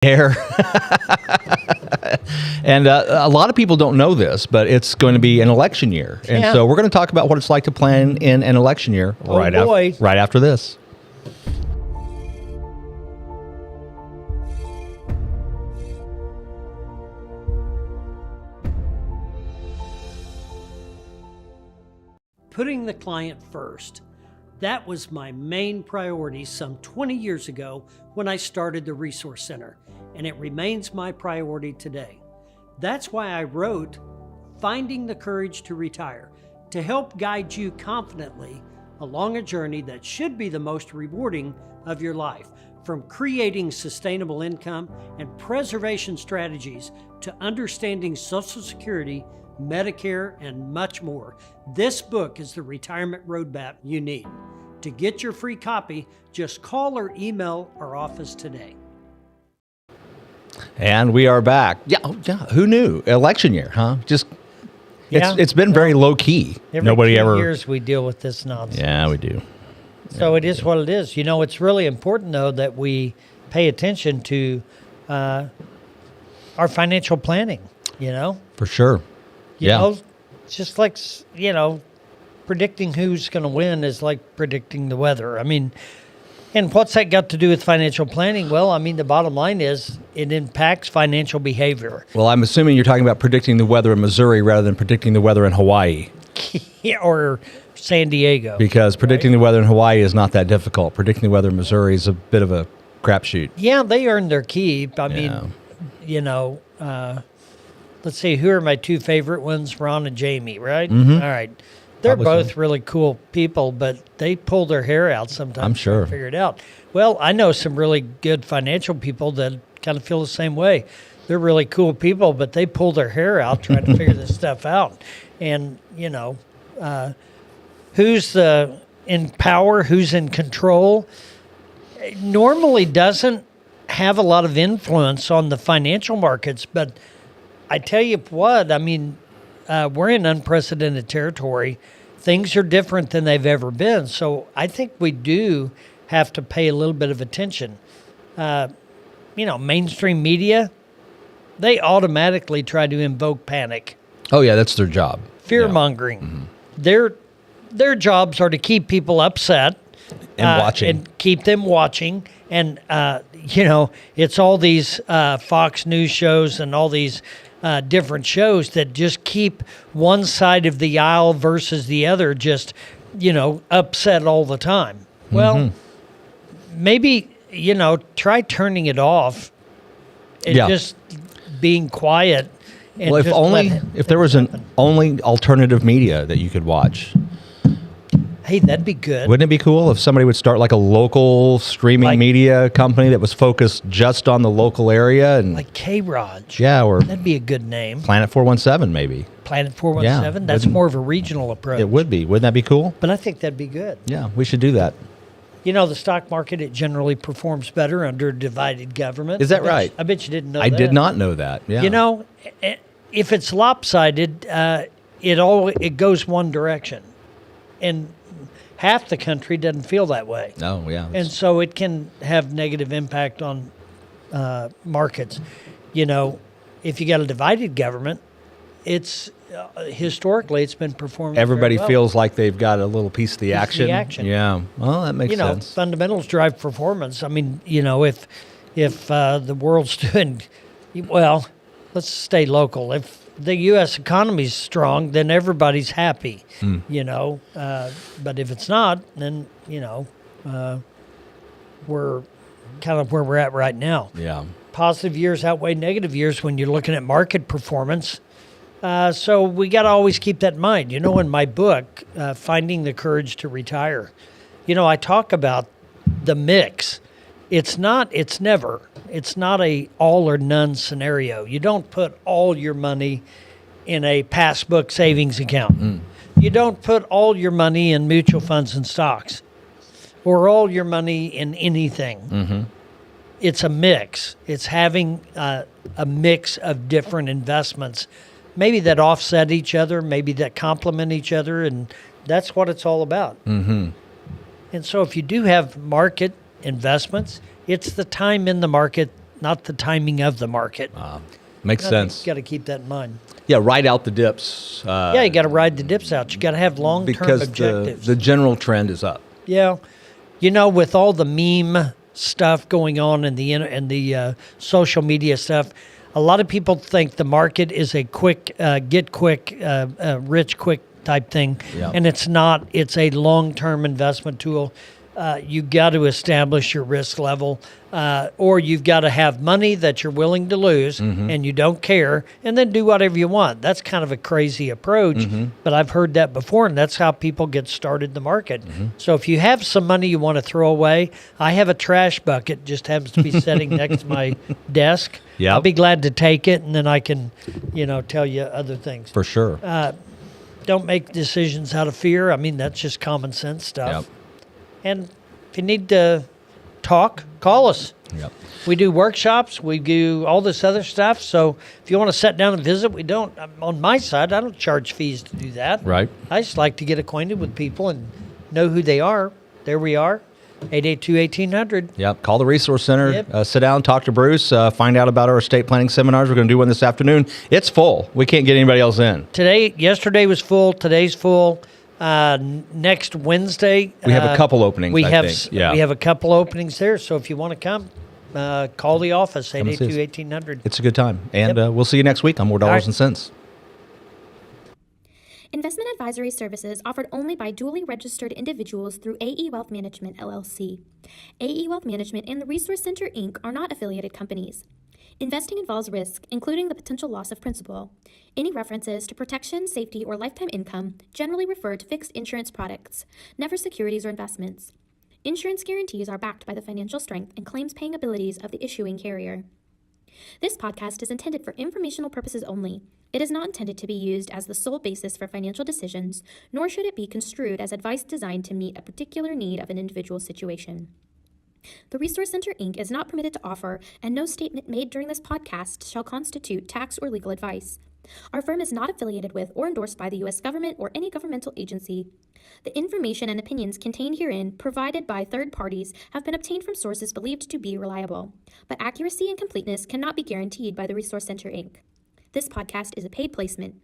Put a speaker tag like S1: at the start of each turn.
S1: Hair. And a lot of people don't know this, but it's going to be an election year. And so we're going to talk about what it's like to plan in an election year right after this.
S2: Putting the client first. That was my main priority some 20 years ago when I started the Resource Center, and it remains my priority today. That's why I wrote Finding the Courage to Retire, to help guide you confidently along a journey that should be the most rewarding of your life, from creating sustainable income and preservation strategies to understanding Social Security, Medicare, and much more. This book is the retirement roadmap you need. To get your free copy, just call or email our office today.
S1: And we are back. Yeah, who knew? Election year, huh? It's been very low key.
S3: Every 2 years we deal with this nonsense.
S1: Yeah, we do.
S3: So it is what it is. You know, it's really important though that we pay attention to our financial planning. You know,
S1: for sure.
S3: You know, just like, you know, predicting who's going to win is like predicting the weather. I mean, and what's that got to do with financial planning? Well, I mean, the bottom line is it impacts financial behavior.
S1: Well, I'm assuming you're talking about predicting the weather in Missouri rather than predicting the weather in Hawaii.
S3: Or San Diego.
S1: Because predicting the weather in Hawaii is not that difficult. Predicting the weather in Missouri is a bit of a crapshoot.
S3: Yeah, they earned their keep. I mean, you know, let's see, who are my two favorite ones? Ron and Jamie, right?
S1: Mm-hmm.
S3: All right. They're both really cool people, but they pull their hair out sometimes.
S1: I'm sure.
S3: To figure it out. Well, I know some really good financial people that kind of feel the same way. They're really cool people, but they pull their hair out trying to figure this stuff out. And, you know, who's in power, who's in control, normally doesn't have a lot of influence on the financial markets. But I tell you what, I mean, we're in unprecedented territory. Things are different than they've ever been. So I think we do have to pay a little bit of attention. You know, mainstream media, they automatically try to invoke panic.
S1: Oh, yeah, that's their job.
S3: Fear-mongering. Mm-hmm. Their jobs are to keep people upset.
S1: And watching.
S3: And keep them watching. And, you know, it's all these Fox News shows and all these different shows that just keep one side of the aisle versus the other just, you know, upset all the time. Mm-hmm. Well, maybe, you know, try turning it off and just being quiet. And
S1: well, if there was an only alternative media that you could watch.
S3: Hey, that'd be good.
S1: Wouldn't it be cool if somebody would start like a local streaming media company that was focused just on the local area? And
S3: like K-ROG.
S1: Yeah, or
S3: that'd be a good name.
S1: Planet 417, maybe.
S3: Planet 417? That's more of a regional approach.
S1: It would be. Wouldn't that be cool?
S3: But I think that'd be good.
S1: Yeah, we should do that.
S3: You know, the stock market, it generally performs better under divided government.
S1: Is that right?
S3: I bet you didn't know that.
S1: I did not know that. Yeah.
S3: You know, if it's lopsided, it goes one direction. And half the country doesn't feel that way.
S1: Oh, yeah.
S3: And so it can have negative impact on markets. You know, if you got a divided government, it's historically it's been performing
S1: Everybody
S3: very well.
S1: feels like they've got a little piece of the action.
S3: Yeah.
S1: Well, that makes sense.
S3: You know, fundamentals drive performance. I mean, you know, if the world's doing well, let's stay local. If the U.S. economy's strong, then everybody's happy, you know. But if it's not, then, you know, we're kind of where we're at right now.
S1: Yeah.
S3: Positive years outweigh negative years when you're looking at market performance. So we got to always keep that in mind. You know, in my book, Finding the Courage to Retire, you know, I talk about the mix. It's not a all or none scenario. You don't put all your money in a passbook savings account. You don't put all your money in mutual funds and stocks or all your money in anything. Mm-hmm. It's a mix. It's having a mix of different investments, maybe that offset each other, maybe that complement each other, and that's what it's all about. Mm-hmm. And so if you do have market investments, it's the time in the market not the timing of the market.
S1: Makes sense.
S3: You got to keep that in mind.
S1: Yeah, ride out the dips.
S3: Yeah, you got to ride the dips out. You got to have long-term objectives.
S1: The general trend is up.
S3: Yeah, with all the meme stuff going on and the social media stuff, a lot of people think the market is a quick get quick, rich quick type thing, and it's not. It's a long-term investment tool. You got to establish your risk level, or you've got to have money that you're willing to lose and you don't care, and then do whatever you want. That's kind of a crazy approach, but I've heard that before, and that's how people get started in the market. So if you have some money you want to throw away, I have a trash bucket, just happens to be sitting next to my desk.
S1: Yep.
S3: I'll be glad to take it, and then I can, tell you other things.
S1: For sure.
S3: Don't make decisions out of fear. I mean, that's just common sense stuff.
S1: Yep.
S3: And if you need to talk, call us.
S1: Yep.
S3: We do workshops. We do all this other stuff. So if you want to sit down and visit, we don't. On my side, I don't charge fees to do that.
S1: Right.
S3: I just like to get acquainted with people and know who they are. There we are, 882-1800.
S1: Yep. Call the Resource Center.
S3: Yep.
S1: Sit down, talk to Bruce, find out about our estate planning seminars. We're going to do one this afternoon. It's full. We can't get anybody else in.
S3: Yesterday was full. Today's full. Next Wednesday,
S1: we have a couple openings.
S3: We
S1: I
S3: have
S1: think. Yeah.
S3: we have a couple openings there. So if you want to come, call the office 882-1800.
S1: It's a good time, and we'll see you next week on More Dollars and Cents.
S4: Investment advisory services offered only by duly registered individuals through AE Wealth Management, LLC. AE Wealth Management and the Resource Center, Inc. are not affiliated companies. Investing involves risk, including the potential loss of principal. Any references to protection, safety, or lifetime income generally refer to fixed insurance products, never securities or investments. Insurance guarantees are backed by the financial strength and claims-paying abilities of the issuing carrier. This podcast is intended for informational purposes only. It is not intended to be used as the sole basis for financial decisions, nor should it be construed as advice designed to meet a particular need of an individual situation. The Resource Center, Inc. is not permitted to offer, and no statement made during this podcast shall constitute tax or legal advice. Our firm is not affiliated with or endorsed by the U.S. government or any governmental agency. The information and opinions contained herein, provided by third parties, have been obtained from sources believed to be reliable, but accuracy and completeness cannot be guaranteed by the Resource Center, Inc. This podcast is a paid placement.